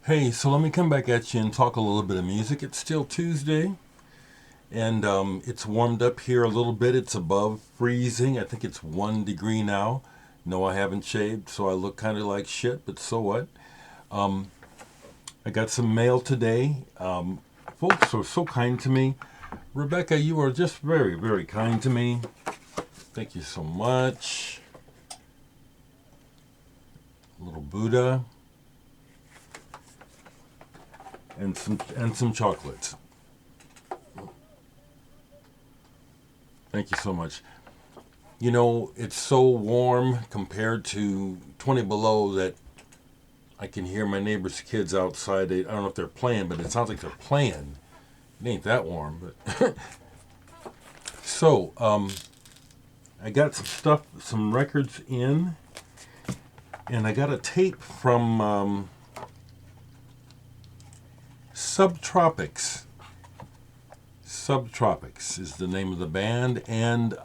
Hey, so let me come back at you and talk a little bit of music. It's still Tuesday, and it's warmed up here a little bit. It's above freezing. I think it's 1 degree now. No, I haven't shaved, so I look kind of like shit, but so what? Um, I got some mail today. Folks are so kind to me. Rebecca, you are just very, very kind to me. Thank you so much. Little Buddha and some chocolates. Thank you so much. You know, it's so warm compared to 20 below that I can hear my neighbor's kids outside. I don't know if they're playing, but it sounds like they're playing. It ain't that warm, but so I got some stuff, some records in, and I got a tape from Subtropics. Subtropics is the name of the band, and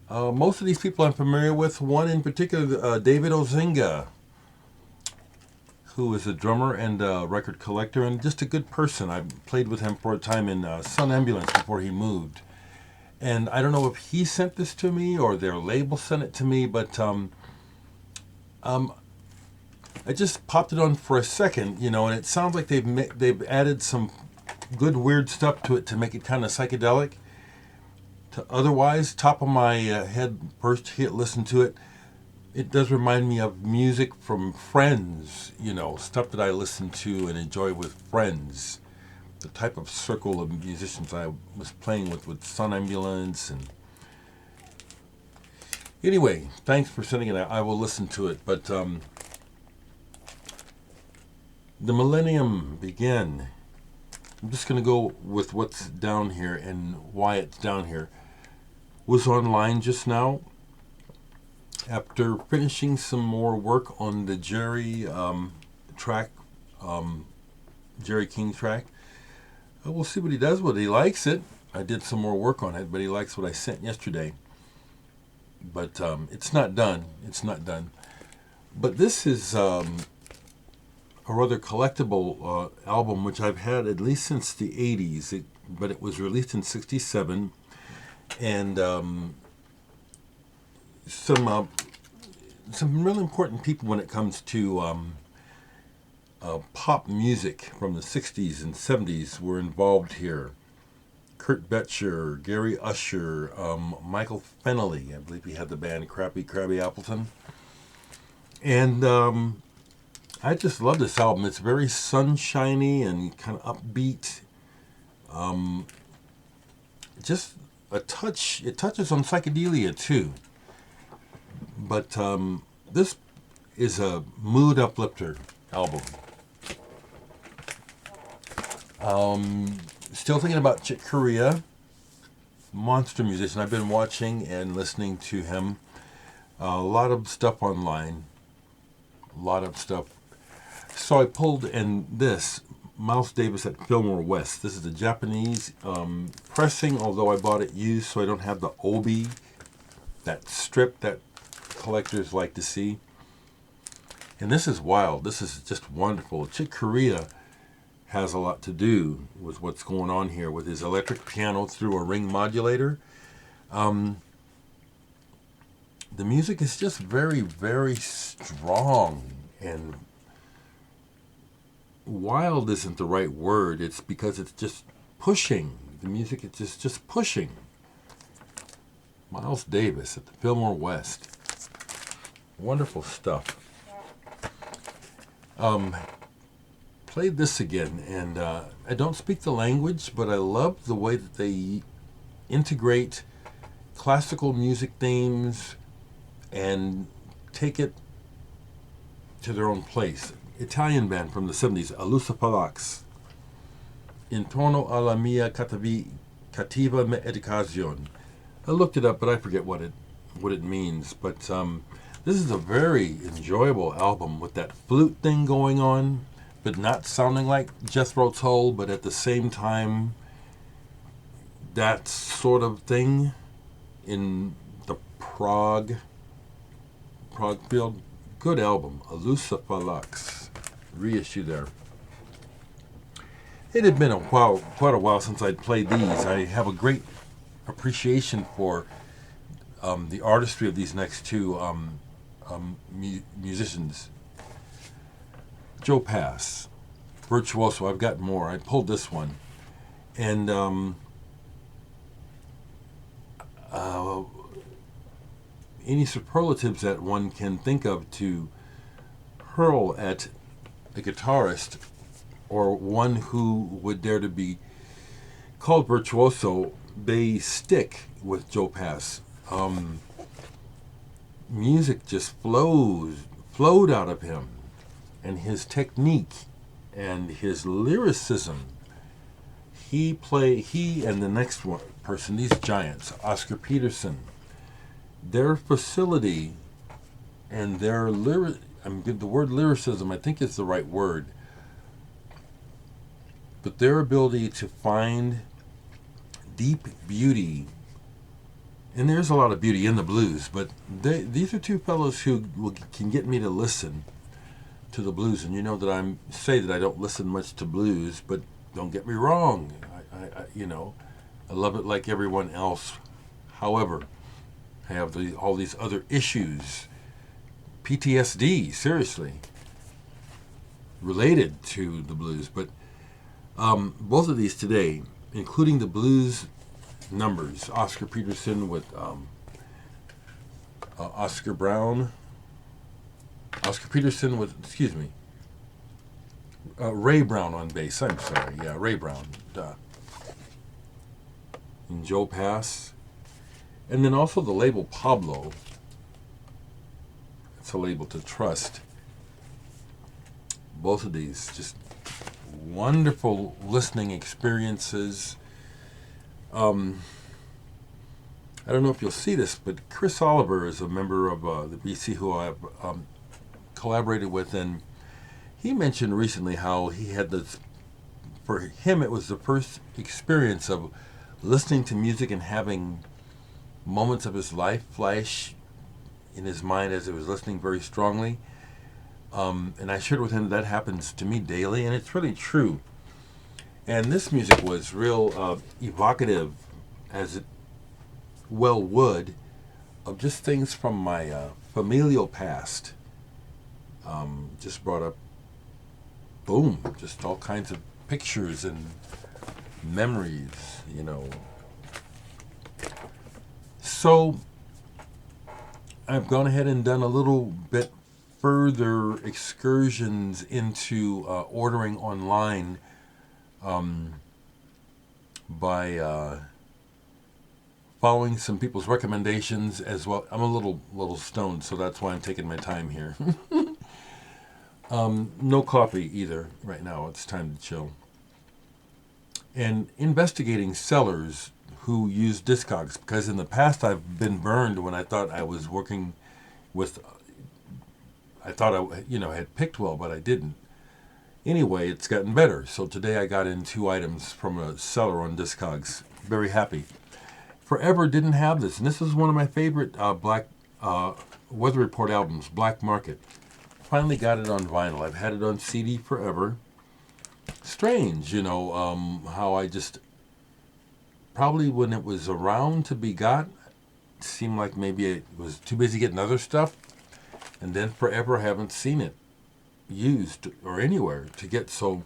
most of these people I'm familiar with. One in particular, David Ozinga, who is a drummer and a record collector and just a good person. I played with him for a time in Sun Ambulance before he moved. And I don't know if he sent this to me or their label sent it to me, but I just popped it on for a second, you know, and it sounds like they've added some good weird stuff to it to make it kind of psychedelic. Otherwise, top of my head, first hit, listen to it. It does remind me of music from friends, you know, stuff that I listen to and enjoy with friends. The type of circle of musicians I was playing with Sun Ambulance. And anyway, thanks for sending it. I will listen to it. But the Millennium began. I'm just going to go with what's down here and why it's down here. Was online just now. After finishing some more work on the Jerry track, Jerry King track, we'll see what he does with it. He likes it. I did some more work on it, but he likes what I sent yesterday. But it's not done. It's not done. But this is a rather collectible album, which I've had at least since the 80s, but it was released in 67. And some really important people when it comes to pop music from the 60s and 70s were involved here. Kurt Betcher, Gary Usher, Michael Fennelly, I believe he had the band Krabby Appleton. And I just love this album. It's very sunshiny and kind of upbeat. Just a touch, it touches on psychedelia too. But this is a mood uplifter album. Still thinking about Chick Corea, monster musician. I've been watching and listening to him. A lot of stuff online. A lot of stuff. So I pulled in this, Miles Davis at Fillmore West. This is the Japanese pressing, although I bought it used, so I don't have the obi, that strip that collectors like to see. And this is wild. This is just wonderful. Chick Corea has a lot to do with what's going on here with his electric piano through a ring modulator. The music is just very, very strong, and wild isn't the right word. It's because it's just pushing. The music is just pushing. Miles Davis at the Fillmore West. Wonderful stuff. Played this again, and I don't speak the language, but I love the way that they integrate classical music themes and take it to their own place. Italian band from the 70s, Alusa Fallax. Intorno alla mia cattiva educazione. I looked it up, but I forget what it means. But this is a very enjoyable album with that flute thing going on, but not sounding like Jethro Tull, but at the same time, that sort of thing in the Prague field. Good album, Alusa Fallax. reissue there. It had been quite a while since I'd played these. I have a great appreciation for the artistry of these next two musicians. Joe Pass, Virtuoso. I've got more. I pulled this one, and any superlatives that one can think of to hurl at a guitarist or one who would dare to be called virtuoso, they stick with Joe Pass. Music just flowed out of him, and his technique and his lyricism. He and the next one person, these giants, Oscar Peterson, their facility and their the word lyricism, I think is the right word, but their ability to find deep beauty, and there's a lot of beauty in the blues, but these are two fellows who can get me to listen to the blues. And you know that I say that I don't listen much to blues, but don't get me wrong, I love it like everyone else. However, I have all these other issues, PTSD, seriously, related to the blues. But both of these today, including the blues numbers, Oscar Peterson with Oscar Peterson with, Ray Brown on bass. I'm sorry, yeah, Ray Brown. Duh. And Joe Pass. And then also the label Pablo. It's a label to trust. Both of these just wonderful listening experiences. I don't know if you'll see this, but Chris Oliver is a member of the BC who I've collaborated with, and he mentioned recently how he had this, for him it was the first experience of listening to music and having moments of his life flash in his mind as he was listening very strongly. And I shared with him that happens to me daily, and it's really true. And this music was real evocative, as it well would, of just things from my familial past. Just brought up, boom, just all kinds of pictures and memories, So I've gone ahead and done a little bit further excursions into ordering online by following some people's recommendations as well. I'm a little stoned, so that's why I'm taking my time here. No coffee either right now. It's time to chill. And investigating sellers who use Discogs, because in the past I've been burned when I thought I was working with, I thought I had picked well, but I didn't. Anyway, it's gotten better. So today I got in 2 items from a seller on Discogs. Very happy. Forever didn't have this, and this is one of my favorite Black Weather Report albums, Black Market. Finally got it on vinyl. I've had it on CD forever. Strange, how I just, probably when it was around to be got, it seemed like maybe it was too busy getting other stuff, and then forever I haven't seen it used or anywhere to get, so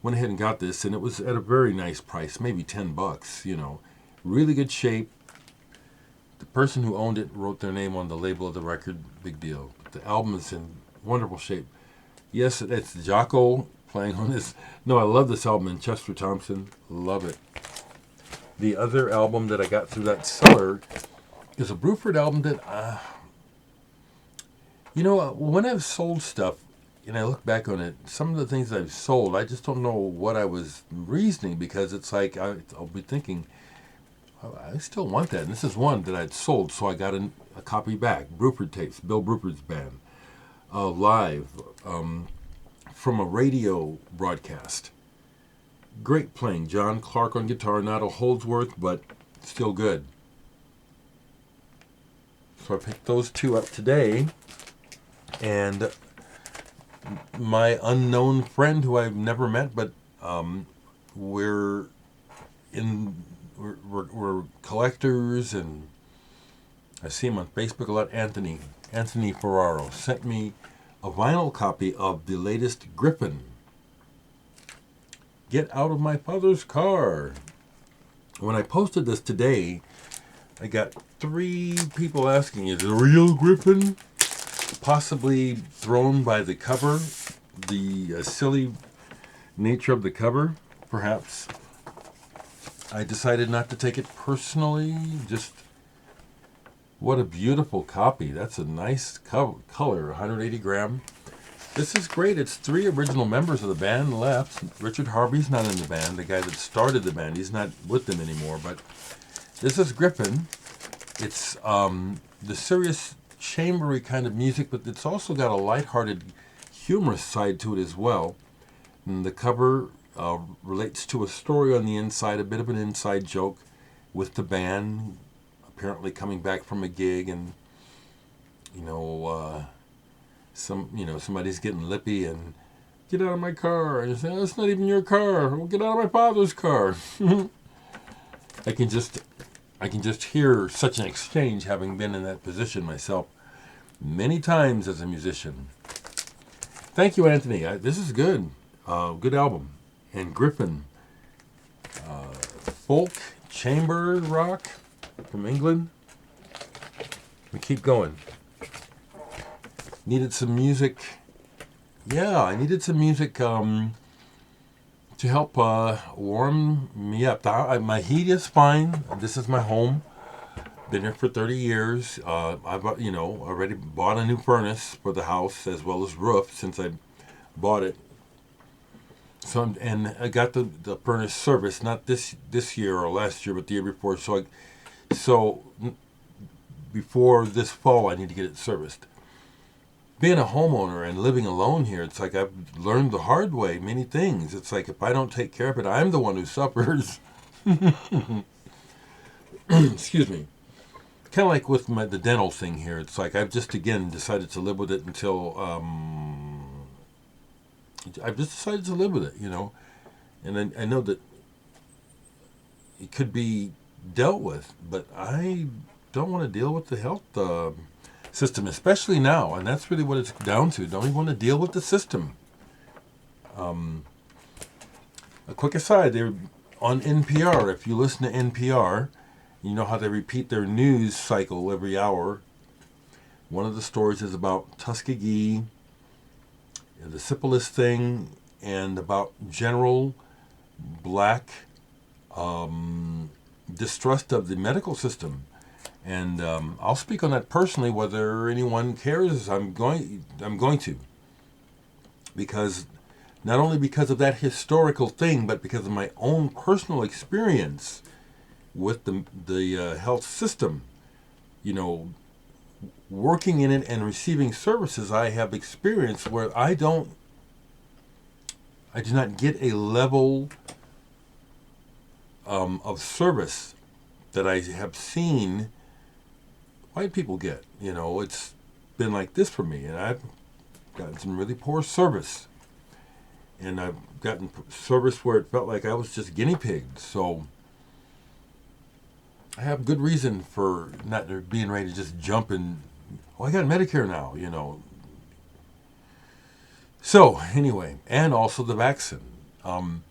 went ahead and got this, and it was at a very nice price, maybe $10, really good shape. The person who owned it wrote their name on the label of the record, big deal. The album is in wonderful shape. Yes, it's Jocko playing on this. No, I love this album, and Chester Thompson, love it. The other album that I got through that seller is a Bruford album that, when I've sold stuff, and I look back on it, some of the things I've sold, I just don't know what I was reasoning, because it's like I'll be thinking, I still want that. And this is one that I'd sold, so I got a copy back. Bruford tapes, Bill Bruford's band, live from a radio broadcast. Great playing. John Clark on guitar, not a Holdsworth, but still good. So I picked those 2 up today, and my unknown friend who I've never met, but we're we're collectors, and I see him on Facebook a lot. Anthony Ferraro sent me a vinyl copy of the latest Griffin. Get Out of My Father's Car. When I posted this today, I got 3 people asking, is it a real Griffin? Possibly thrown by the cover, the silly nature of the cover, perhaps. I decided not to take it personally. Just what a beautiful copy. That's a nice color, 180 gram. This is great. It's 3 original members of the band left. Richard Harvey's not in the band, the guy that started the band. He's not with them anymore, but this is Griffin. It's the serious chambery kind of music, but it's also got a lighthearted, humorous side to it as well. And the cover relates to a story on the inside, a bit of an inside joke with the band apparently coming back from a gig, and somebody's getting lippy and get out of my car, and you say, that's not even your car. Well, get out of my father's car. I can just hear such an exchange, having been in that position myself many times as a musician. Thank you, Anthony. This is good. Good album. And Griffin, folk, chamber rock from England. We keep going. Needed some music. Yeah, I needed some music to help warm me up. My heat is fine. This is my home. Been here for 30 years. I've already bought a new furnace for the house as well as roof since I bought it. So and I got the furnace serviced, not this year or last year, but the year before. So before this fall, I need to get it serviced. Being a homeowner and living alone here, it's like I've learned the hard way many things. It's like if I don't take care of it, I'm the one who suffers. Excuse me. Kind of like with the dental thing here. It's like I've just, again, decided to live with it until... I've just decided to live with it, And I know that it could be dealt with, but I don't want to deal with the health system, especially now. And that's really what it's down to. Don't even want to deal with the system. A quick aside, they're on NPR. If you listen to NPR, you know how they repeat their news cycle every hour. One of the stories is about Tuskegee, the syphilis thing, and about general black distrust of the medical system. And I'll speak on that personally, whether anyone cares. I'm going to, because not only because of that historical thing, but because of my own personal experience with the health system. Working in it and receiving services, I have experience where I do not get a level of service that I have seen white people get. It's been like this for me, and I've gotten some really poor service, and I've gotten service where it felt like I was just guinea pigged. So I have good reason for not being ready to just jump in. I got Medicare now, So, anyway, and also the vaccine. On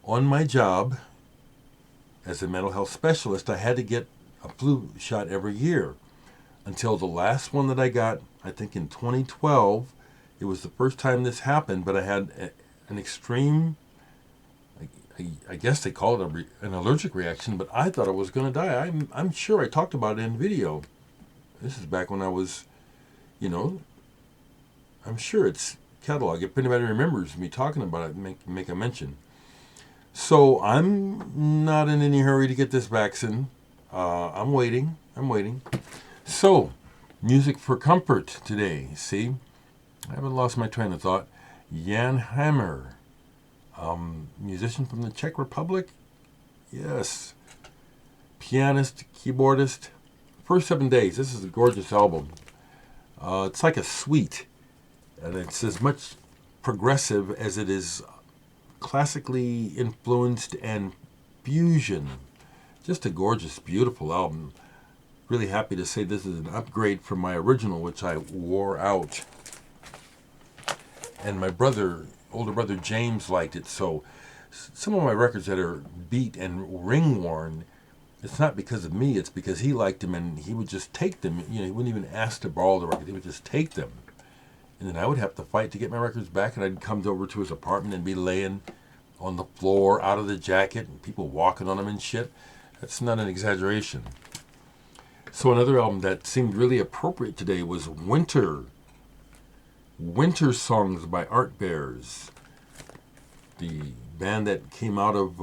my job as a mental health specialist, I had to get a flu shot every year until the last one that I got, I think in 2012. It was the first time this happened, but I had an extreme, I guess they call it an allergic reaction, but I thought I was going to die. I'm sure I talked about it in video. This is back when I was, I'm sure it's catalog. If anybody remembers me talking about it, make a mention. So I'm not in any hurry to get this vaccine. I'm waiting. So, music for comfort today. See, I haven't lost my train of thought. Jan Hammer, musician from the Czech Republic. Yes, pianist, keyboardist. First 7 days. This is a gorgeous album. It's like a suite. And it's as much progressive as it is classically influenced and fusion. Just a gorgeous, beautiful album. Really happy to say this is an upgrade from my original, which I wore out. And my older brother James liked it. So some of my records that are beat and ring worn, it's not because of me, it's because he liked them and he would just take them. You know, he wouldn't even ask to borrow the record, he would just take them. And then I would have to fight to get my records back, and I'd come over to his apartment and be laying on the floor out of the jacket and people walking on him and shit. That's not an exaggeration. So another album that seemed really appropriate today was Winter Songs by Art Bears, the band that came out of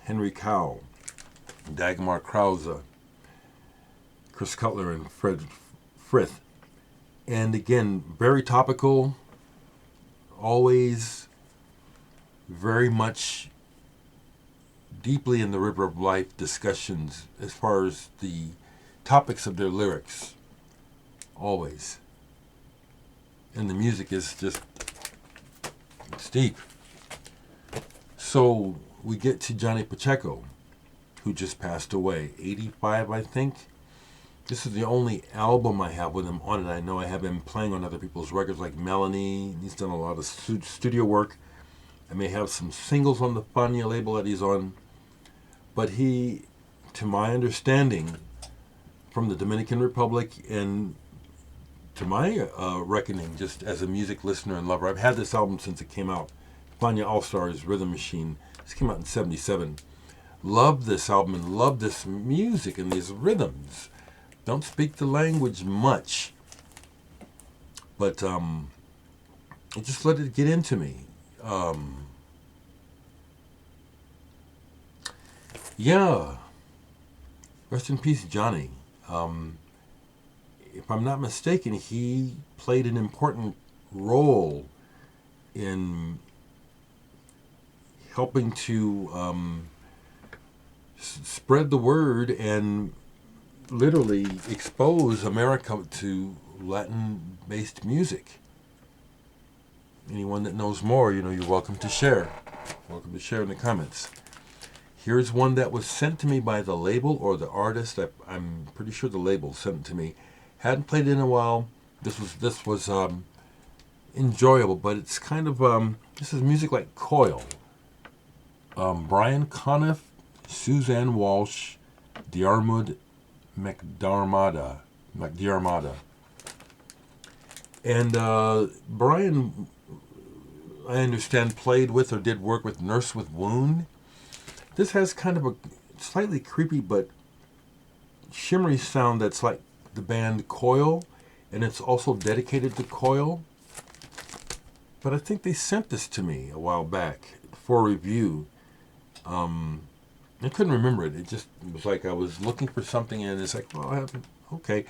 Henry Cow, Dagmar Krause, Chris Cutler, and Fred Frith. And again, very topical, always very much deeply in the river of life discussions as far as the topics of their lyrics, always. And the music is just, it's deep. So we get to Johnny Pacheco, who just passed away, 85 I think. This is the only album I have with him on it. I know I have him playing on other people's records like Melanie. He's done a lot of studio work. I may have some singles on the Fania label that he's on. But he, to my understanding, from the Dominican Republic, and to my reckoning, just as a music listener and lover, I've had this album since it came out. Fania All-Stars Rhythm Machine. This came out in 1977. Love this album and love this music and these rhythms. Don't speak the language much, but I just let it get into me. Yeah, rest in peace, Johnny. If I'm not mistaken, he played an important role in helping to spread the word and literally expose America to Latin-based music. Anyone that knows more, you know, you're welcome to share. Welcome to share in the comments. Here's one that was sent to me by the label or the artist. I'm pretty sure the label sent it to me. Hadn't played it in a while. This was enjoyable, but it's kind of this is music like Coil. Brian Conniffe, Suzanne Walsh, Diarmuid, MacDiarmada. And Brian, I understand, played with or did work with Nurse with Wound. This has kind of a slightly creepy but shimmery sound that's like the band Coil, and it's also dedicated to Coil. But I think they sent this to me a while back for review. I couldn't remember it. It was like I was looking for something, and it's like, well, I haven't. Okay.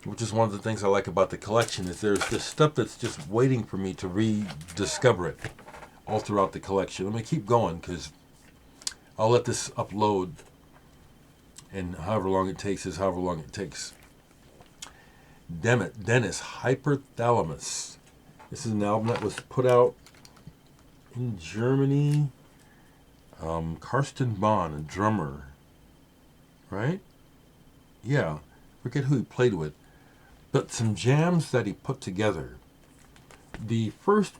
Which is one of the things I like about the collection, is there's this stuff that's just waiting for me to rediscover it all throughout the collection. I'm going to keep going because I'll let this upload, and however long it takes is however long it takes. Dennis, Hyperthalamus. This is an album that was put out in Germany. Karsten Bahn, a drummer, right? Yeah, forget who he played with, but some jams that he put together. The first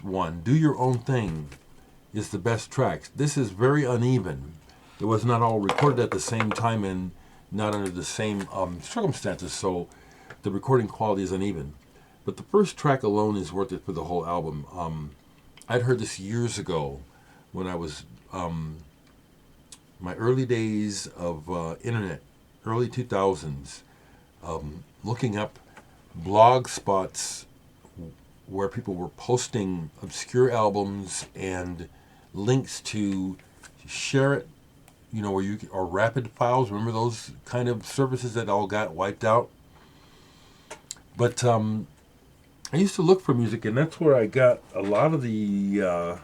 one, Do Your Own Thing, is the best track. This is very uneven. It was not all recorded at the same time and not under the same circumstances, so the recording quality is uneven. But the first track alone is worth it for the whole album. I'd heard this years ago when I was my early days of internet, early 2000s, looking up blog spots where people were posting obscure albums and links to share it, you know, or rapid files. Remember those kind of services that all got wiped out? But I used to look for music, and that's where I got a lot of the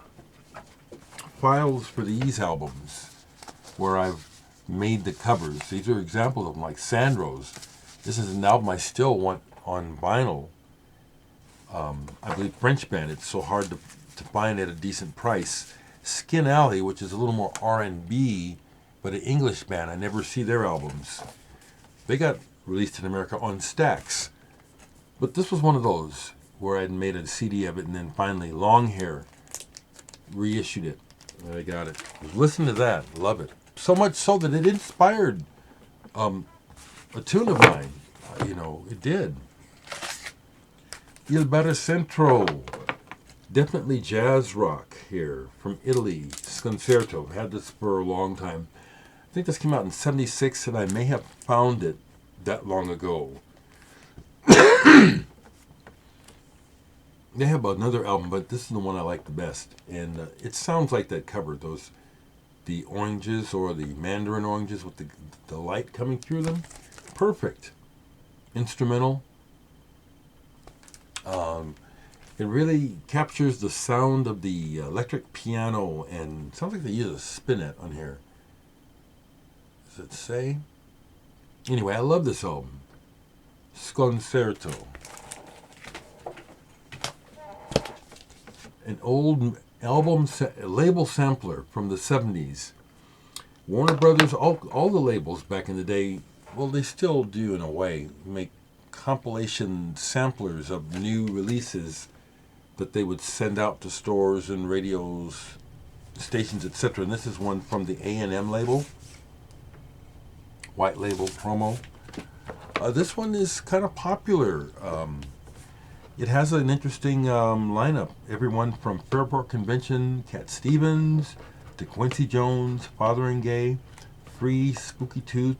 files for these albums, where I've made the covers. These are examples of them, like Sandro's. This is an album I still want on vinyl. I believe French band. It's so hard to find at a decent price. Skin Alley, which is a little more R&B, but an English band. I never see their albums. They got released in America on Stax. But this was one of those where I'd made a CD of it, and then finally Long Hair reissued it. And I got it. Listen to that. Love it. So much so that it inspired a tune of mine. It did. Il Baricentro. Definitely jazz rock here from Italy. Sconcerto. Had this for a long time. I think this came out in '76, and I may have found it that long ago. They have another album, but this is the one I like the best. And it sounds like that cover. The oranges or the mandarin oranges with the light coming through them. Perfect. Instrumental. It really captures the sound of the electric piano, and sounds like they use a spinet on here. Does it say? Anyway, I love this album. Sconcerto. An old label sampler from the 70s. Warner Brothers, all the labels back in the day, well, they still do in a way, make compilation samplers of new releases that they would send out to stores and radios, stations, etc. And this is one from the A&M label, white label promo. This one is kind of popular. It has an interesting lineup. Everyone from Fairport Convention, Cat Stevens, to Quincy Jones, Father and Gay, Free, Spooky Tooth,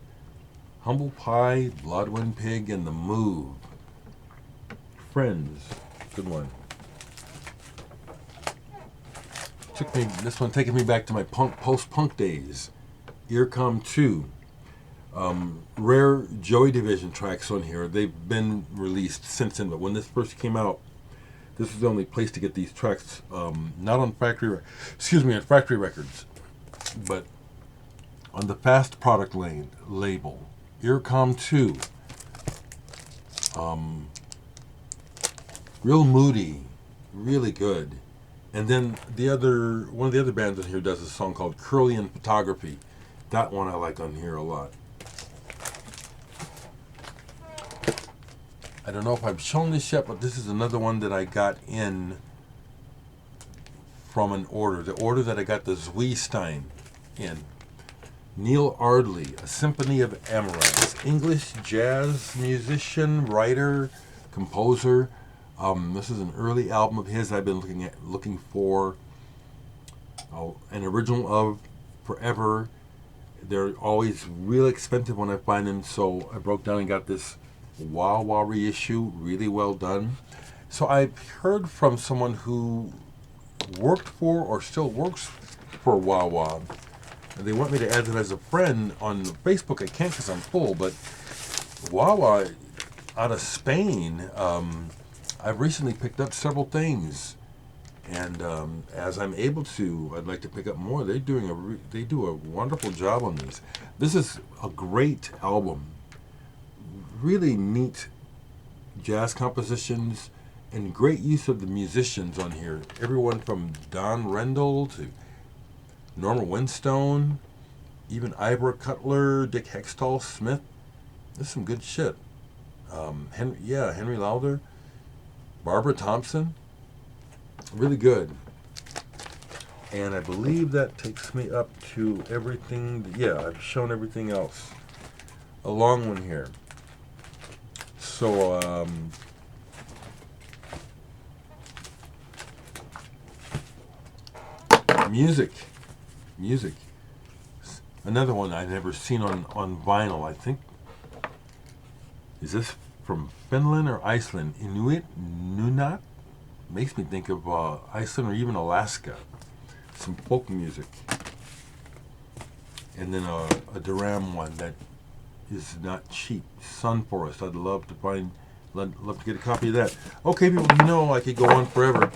Humble Pie, Bloodwind Pig, and The Move. Friends, good one. This one taking me back to my post-punk days. Earcom 2. Rare Joy Division tracks on here. They've been released since then, but when this first came out, this was the only place to get these tracks. Not on factory records, but on the Fast Product label. Earcom 2. Real moody, really good. And then one of the other bands on here does a song called Curlian Photography. That one I like on here a lot. I don't know if I've shown this yet, but this is another one that I got in from an order. The order that I got the Zweistein in. Neil Ardley, A Symphony of Amaranths. English jazz musician, writer, composer. This is an early album of his I've been looking for. An original of forever. They're always real expensive when I find them, so I broke down and got this Wah Wah reissue, really well done. So I've heard from someone who worked for or still works for Wah Wah. And they want me to add them as a friend on Facebook. I can't because I'm full, but Wah Wah out of Spain, I've recently picked up several things. And as I'm able to, I'd like to pick up more. They do a wonderful job on these. This is a great album. Really neat jazz compositions and great use of the musicians on here. Everyone from Don Rendell to Norma Winstone, even Ivor Cutler, Dick Hextall Smith. This is some good shit. Henry Lauder, Barbara Thompson. Really good. And I believe that takes me up to everything. Yeah, I've shown everything else. A long one here. So, music. Another one I've never seen on vinyl, I think. Is this from Finland or Iceland? Inuit Nunat? Makes me think of Iceland or even Alaska. Some folk music. And then a Dereck one that is not cheap. Sun Forest. I'd love to get a copy of that. Okay, people, I could go on forever.